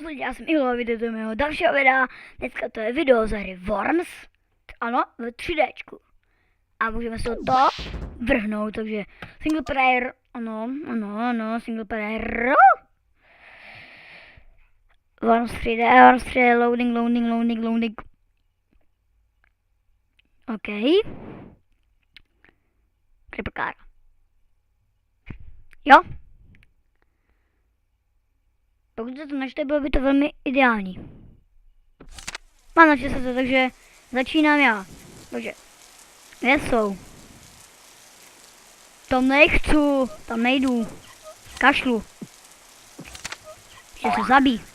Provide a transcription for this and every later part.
Já jsem Ilo, vidíte mého dalšího videa. Dneska to je video ze hry Worms. Ano, v 3Dčku. A můžeme se to vrhnout, takže single player, ano, single player. Worms 3D, loading. OK. Creeper. Jo? Pokud se to načte, bylo by to velmi ideální. Mám načte se to, takže začínám já. Takže, kde jsou? Tam nechci, tam nejdu. Kašlu. Že se zabí.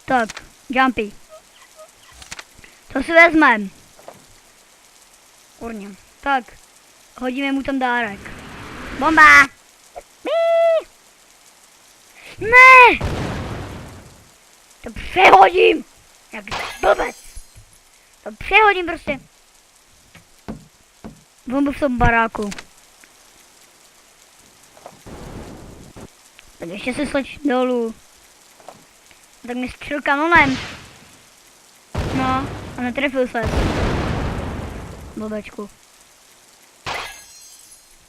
Tak, jumpy. Co si vezmem? Kurně. Tak, hodíme mu tam dárek. Bomba! Bíí! Ne! To přehodím! Jak blbec! To přehodím prostě. Bombu v tom baráku. Tak ještě se sleč dolů. Tak mi střel kanonem. No, a netrefil se. Blbečku.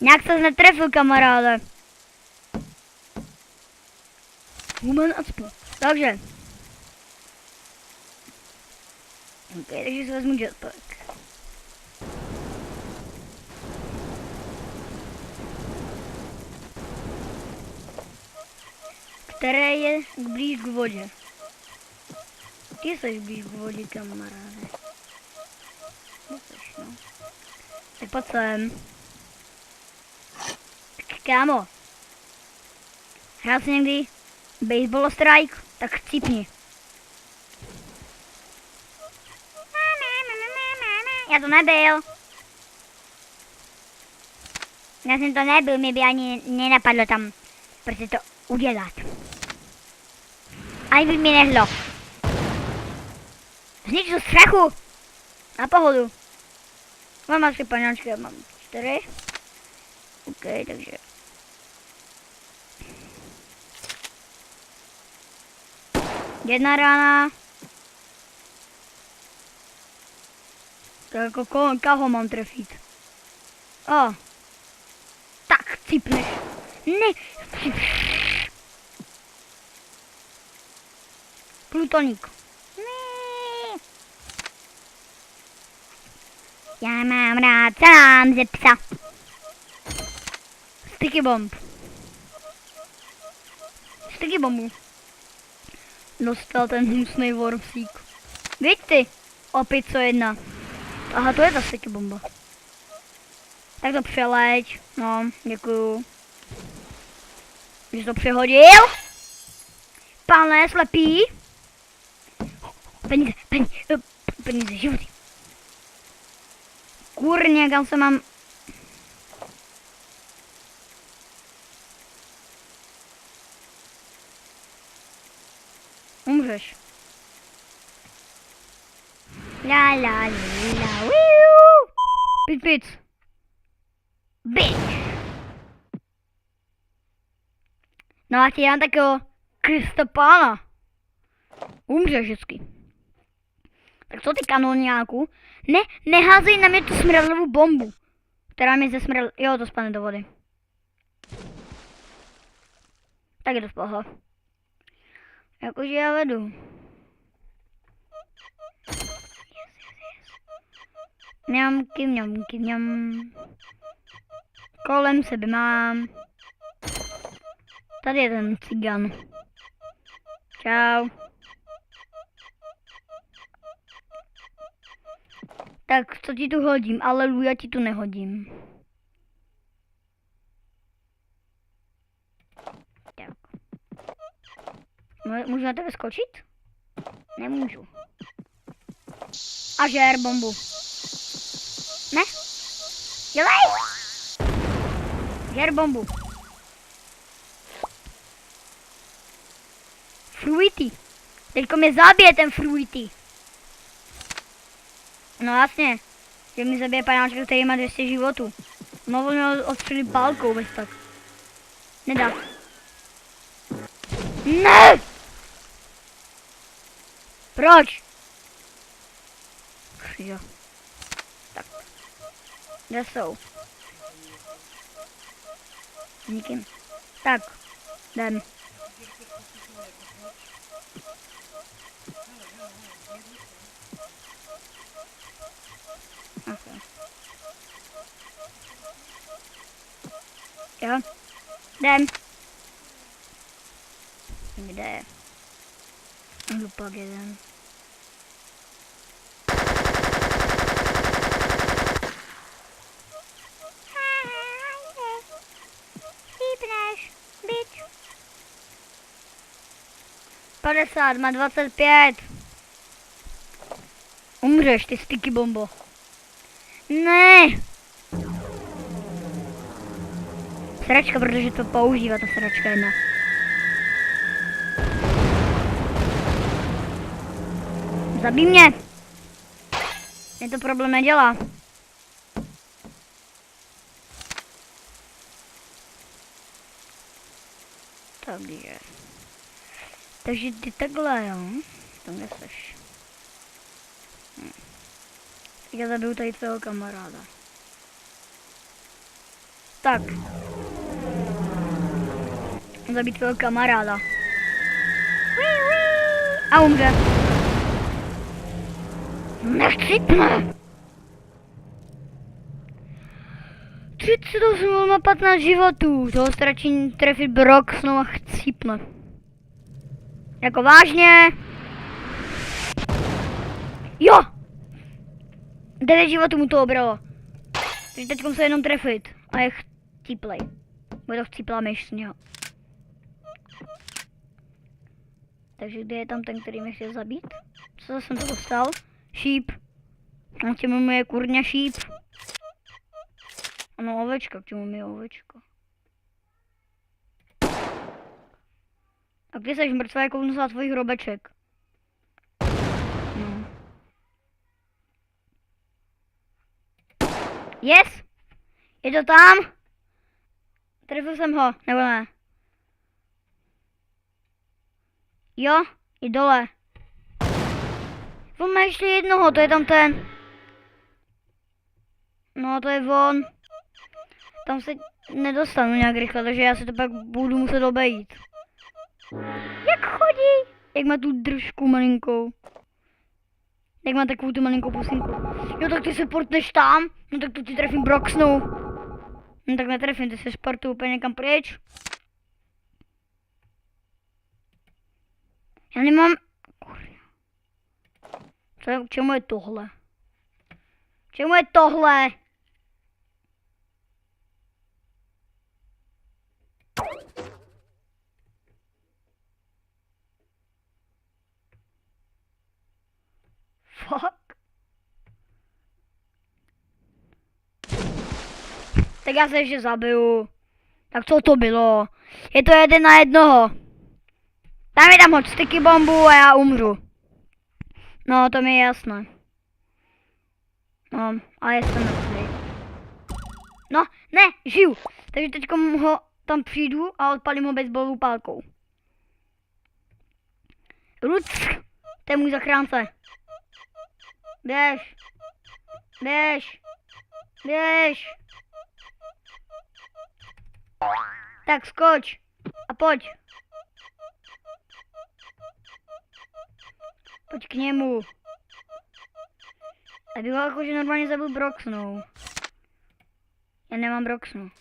Nějak se netrefil, kamaráde. Human acpu. Takže. OK, takže si vezmu jetpack. Které je blíž k vodě. Ty jsi blíž k vodě, kamaráde. No. Tak pojď sem. Tak kámo. Hrál jsi někdy baseball strike? Tak chcípni. Já to nebyl. Já jsem to nebyl, mě by ani nenapadlo tam prostě to udělat. Ani by mi nehlo. Zničil střechu. Na pohodu. Mám asi panáčky, já mám 4. OK, takže. Jedna rána. Tak jako koho mám trefit? Tak, cipneš. Ne. Plutoník. Ne. Já mám rád salám ze psa. Sticky bomb. Sticky bombu. Dostal ten hnusnej wormsík. Víš ty? Opět co jedna. Aha, to je ta sticky bomba. Tak to přeleď. No, děkuju. Že to přehodil. Pane slepý. Peníze, životy. Kurně, kam se mám... Umřeš. La, wiu. Pic. Bitch. No a ti dám takového Kristopána. Umřeš vždycky. Tak co ty kanoniáku? Ne, neházej na mě tu smradlavou bombu. Která mě zesmradl... Jo, to spadne do vody. Tak je to spoho. Jakože já vedu. Mňam. Kolem sebe mám. Tady je ten cigan. Čau. Tak, co ti tu hodím? Aleluja, ti tu nehodím. Tak. Můžu na tebe skočit? Nemůžu. A žer bombu. Ne? Dělej! Žer bombu. Fruity. Teďko mě zabije ten Fruity. No jasně. Že mi zabije panáčka, který má 200 životů. No on měl odstřelit pálkou bez tak. Nedá. Ne! Proč? Jo. Tak. Kde jsou? Nikým. Tak. Jdem. Okay. Jo. Jdem. Kde je? Hlupak jeden. Chýpneš, bič. 50, má 25. Umřeš, ty sticky bombo. Ne. Sračka, protože to používá ta sračka jedna. Zabij mě. Mě to problém nedělá. Takže ty takhle, jo. Tam neseš. Tak já zabiju tady tvého kamaráda. Tak. Zabít tvého kamaráda. A umře. Nechcipne. 38 má 15 životů. Toho stačí trefit Brock znovu chcípne. Jako vážně. Jo. 9 životů mu to obralo. Takže teď se jenom trefit. A je chcíplej. Bude to chcíplá myš z něho. Takže kde je tam ten, který mě chtěl zabít? Co jsem to dostal? Šíp. A k čemu mi je kurňa šíp? Ano, ovečka, k čemu mi je ovečka? A když jsi mrtvá, jako vnusla tvůj hrobeček. No. Yes! Je to tam? Trefil jsem ho, nebo ne? Jo, je dole. On má ještě jednoho, to je tam ten. No, to je on. Tam se nedostanu nějak rychle, takže já se to pak budu muset obejít. Jak chodí? Jak má tu držku malinkou? Jak má takovou tu malinkou pusinku? Jo, tak ty se portneš tam? No tak tu ti trefím Broxnou. No tak netrefím, ty se sportu úplně někam pryč. Já nemám... K čemu je tohle? K čemu je tohle? Fuck. Tak já se ještě zabiju. Tak co to bylo? Je to 1 na 1. Daj mi tam hoď sticky bombu a já umřu. No, to mi je jasné. No, a jsem mrtvý. No, ne, žiju. Takže teď ho tam přijdu a odpalím ho baseballovou pálkou. Ruc, to je můj zachránce. Běž. Běž. Běž. Tak skoč. A pojď. Pojď k němu. Aby ho jakože normálně zabil Broxnou. Já nemám Broxnu.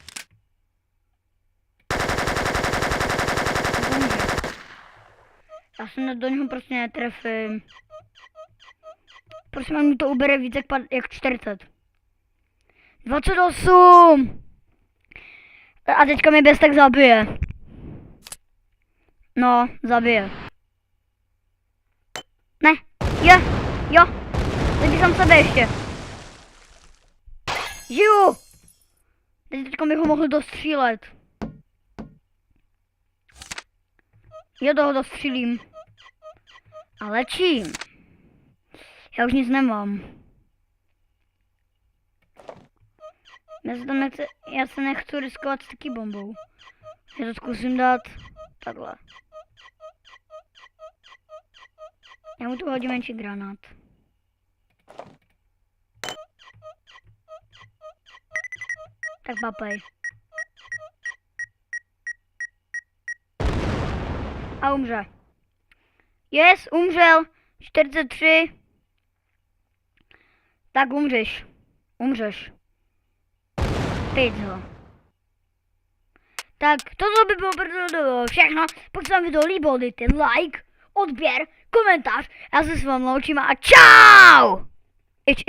Já se do něho prostě netrefím. Prosím, mi to ubere víc jak 40. 28! A teďka mi bez tak zabije. No, zabije. Ne, jo. Teď jsem sebe ještě. Žiju! Teďka bych ho mohl dostřílet. Jo, toho dostřílím. A lečím. Já už nic nemám. Já se nechci riskovat s taky bombou. Já to zkusím dát takhle. Já mu tu hodím menší granát. Tak papej. A umře. Yes, umřel. 43. Tak umřeš. Umřeš. Pizzo. Tak, toto by bylo všechno. Pokud se vám video líbilo, dejte like, odběr, komentář. Já se s vámi loučím a čau! Ič.